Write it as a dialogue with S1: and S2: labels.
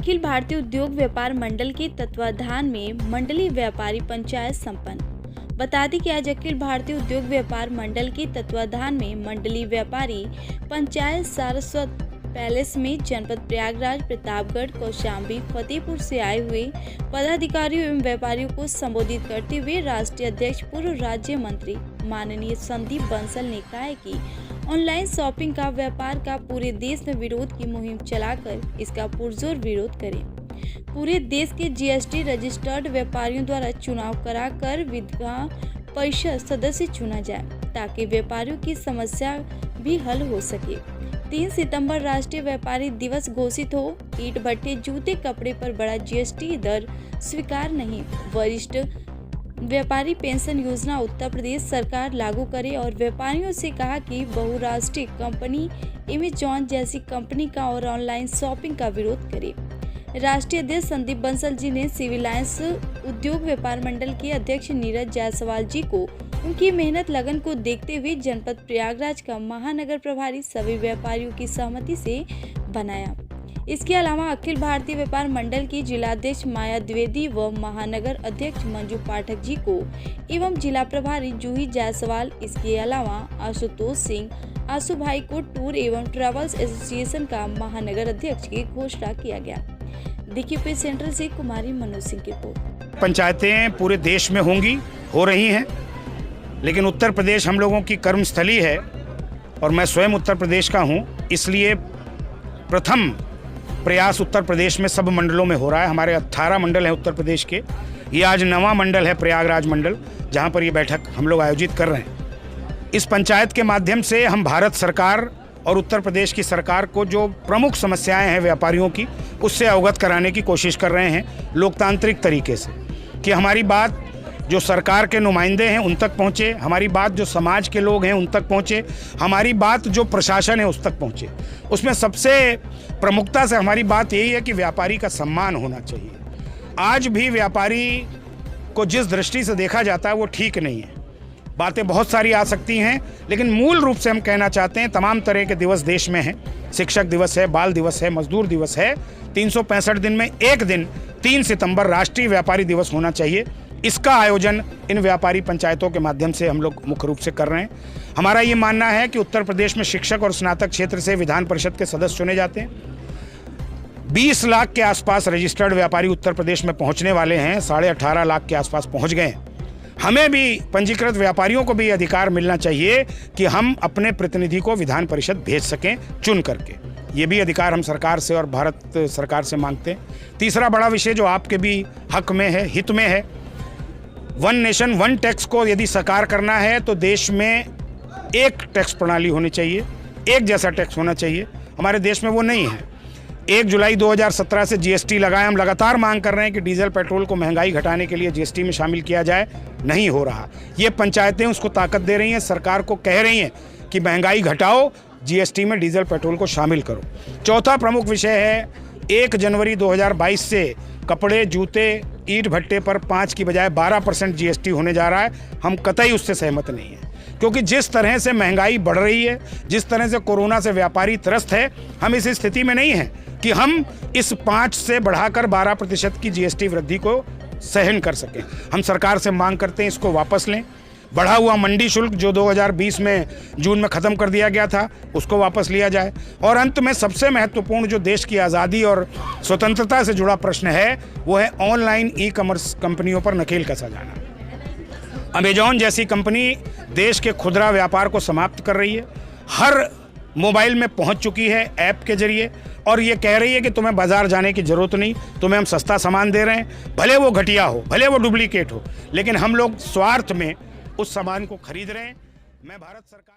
S1: अखिल भारतीय उद्योग व्यापार मंडल के तत्वाधान में मंडलीय व्यापारी पंचायत संपन्न। बता दें कि आज अखिल भारतीय उद्योग व्यापार मंडल के तत्वाधान में मंडलीय व्यापारी पंचायत सारस्वत पैलेस में जनपद प्रयागराज, प्रतापगढ़, कौशाम्बी, फतेहपुर से आए हुए पदाधिकारियों एवं व्यापारियों को संबोधित करते हुए राष्ट्रीय अध्यक्ष पूर्व राज्य मंत्री माननीय संदीप बंसल ने कहा है कि ऑनलाइन शॉपिंग का व्यापार का पूरे देश में विरोध की मुहिम चलाकर इसका पुरजोर विरोध करें। पूरे देश के जीएसटी रजिस्टर्ड व्यापारियों द्वारा चुनाव कराकर विधान परिषद सदस्य चुना जाए ताकि व्यापारियों की समस्या भी हल हो सके। 3 सितंबर राष्ट्रीय व्यापारी दिवस घोषित हो। ईंट भट्टे, जूते, कपड़े पर बड़ा जीएसटी दर स्वीकार नहीं। वरिष्ठ व्यापारी पेंशन योजना उत्तर प्रदेश सरकार लागू करे और व्यापारियों से कहा कि बहुराष्ट्रीय कंपनी अमेजॉन जैसी कंपनी का और ऑनलाइन शॉपिंग का विरोध करे। राष्ट्रीय अध्यक्ष संदीप बंसल जी ने सिविल लाइंस उद्योग व्यापार मंडल के अध्यक्ष नीरज जायसवाल जी को उनकी मेहनत लगन को देखते हुए जनपद प्रयागराज का महानगर प्रभारी सभी व्यापारियों की सहमति से बनाया। इसके अलावा अखिल भारतीय व्यापार मंडल की जिलाध्यक्ष माया द्विवेदी व महानगर अध्यक्ष मंजू पाठक जी को एवं जिला प्रभारी जूही जायसवाल, इसके अलावा आशुतोष सिंह, आशु भाई को टूर एवं ट्रेवल्स एसोसिएशन का महानगर अध्यक्ष की घोषणा किया गया। देखिए सेंट्रल से कुमारी मनोज सिंह की रिपोर्ट।
S2: पंचायतें पूरे देश में होंगी, हो रही हैं, लेकिन उत्तर प्रदेश हम लोगों की कर्मस्थली है और मैं स्वयं उत्तर प्रदेश का हूं, इसलिए प्रथम प्रयास उत्तर प्रदेश में सब मंडलों में हो रहा है। हमारे 18 मंडल हैं उत्तर प्रदेश के। ये आज 9वां मंडल है प्रयागराज मंडल, जहां पर ये बैठक हम लोग आयोजित कर रहे हैं। इस पंचायत के माध्यम से हम भारत सरकार और उत्तर प्रदेश की सरकार को जो प्रमुख समस्याएं हैं व्यापारियों की, उससे अवगत कराने की कोशिश कर रहे हैं लोकतांत्रिक तरीके से, कि हमारी बात जो सरकार के नुमाइंदे हैं उन तक पहुँचे, हमारी बात जो समाज के लोग हैं उन तक पहुँचे, हमारी बात जो प्रशासन है उस तक पहुँचे। उसमें सबसे प्रमुखता से हमारी बात यही है कि व्यापारी का सम्मान होना चाहिए। आज भी व्यापारी को जिस दृष्टि से देखा जाता है वो ठीक नहीं है। बातें बहुत सारी आ सकती हैं, लेकिन मूल रूप से हम कहना चाहते हैं तमाम तरह के दिवस देश में हैं। शिक्षक दिवस है, बाल दिवस है, मजदूर दिवस है। 365 दिन में एक दिन 3 सितंबर राष्ट्रीय व्यापारी दिवस होना चाहिए। इसका आयोजन इन व्यापारी पंचायतों के माध्यम से हम लोग मुख्य रूप से कर रहे हैं। हमारा ये मानना है कि उत्तर प्रदेश में शिक्षक और स्नातक क्षेत्र से विधान परिषद के सदस्य चुने जाते हैं। 20 लाख के आसपास रजिस्टर्ड व्यापारी उत्तर प्रदेश में पहुंचने वाले हैं, 18.5 लाख के आसपास पहुंच गए हैं। हमें भी पंजीकृत व्यापारियों को भी अधिकार मिलना चाहिए कि हम अपने प्रतिनिधि को विधान परिषद भेज सकें चुन करके। ये भी अधिकार हम सरकार से और भारत सरकार से मांगते हैं। तीसरा बड़ा विषय जो आपके भी हक में है, हित में है, वन नेशन वन टैक्स को यदि साकार करना है तो देश में एक टैक्स प्रणाली होनी चाहिए, एक जैसा टैक्स होना चाहिए। हमारे देश में वो नहीं है। 1 जुलाई 2017 से जीएसटी लगाए। हम लगातार मांग कर रहे हैं कि डीजल पेट्रोल को महंगाई घटाने के लिए जीएसटी में शामिल किया जाए, नहीं हो रहा। ये पंचायतें उसको ताकत दे रही हैं, सरकार को कह रही हैं कि महंगाई घटाओ, जीएसटी में डीजल पेट्रोल को शामिल करो। चौथा प्रमुख विषय है 1 जनवरी 2022 से कपड़े, जूते, ईंट भट्टे पर 5 की बजाय 12% जीएसटी होने जा रहा है। हम कतई उससे सहमत नहीं हैं, क्योंकि जिस तरह से महंगाई बढ़ रही है, जिस तरह से कोरोना से व्यापारी त्रस्त है, हम इस स्थिति में नहीं हैं कि हम इस 5 से बढ़ाकर 12% की जीएसटी वृद्धि को सहन कर सकें। हम सरकार से मांग करते हैं इसको वापस लें। बढ़ा हुआ मंडी शुल्क जो 2020 में जून में ख़त्म कर दिया गया था, उसको वापस लिया जाए। और अंत में सबसे महत्वपूर्ण जो देश की आज़ादी और स्वतंत्रता से जुड़ा प्रश्न है, वो है ऑनलाइन ई-कॉमर्स कंपनियों पर नकेल कसा जाना। अमेजॉन जैसी कंपनी देश के खुदरा व्यापार को समाप्त कर रही है, हर मोबाइल में पहुंच चुकी है ऐप के जरिए, और ये कह रही है कि तुम्हें बाजार जाने की ज़रूरत नहीं, तुम्हें हम सस्ता सामान दे रहे हैं, भले वो घटिया हो, भले वो डुप्लीकेट हो, लेकिन हम लोग स्वार्थ में उस सामान को खरीद रहे हैं। मैं भारत सरकार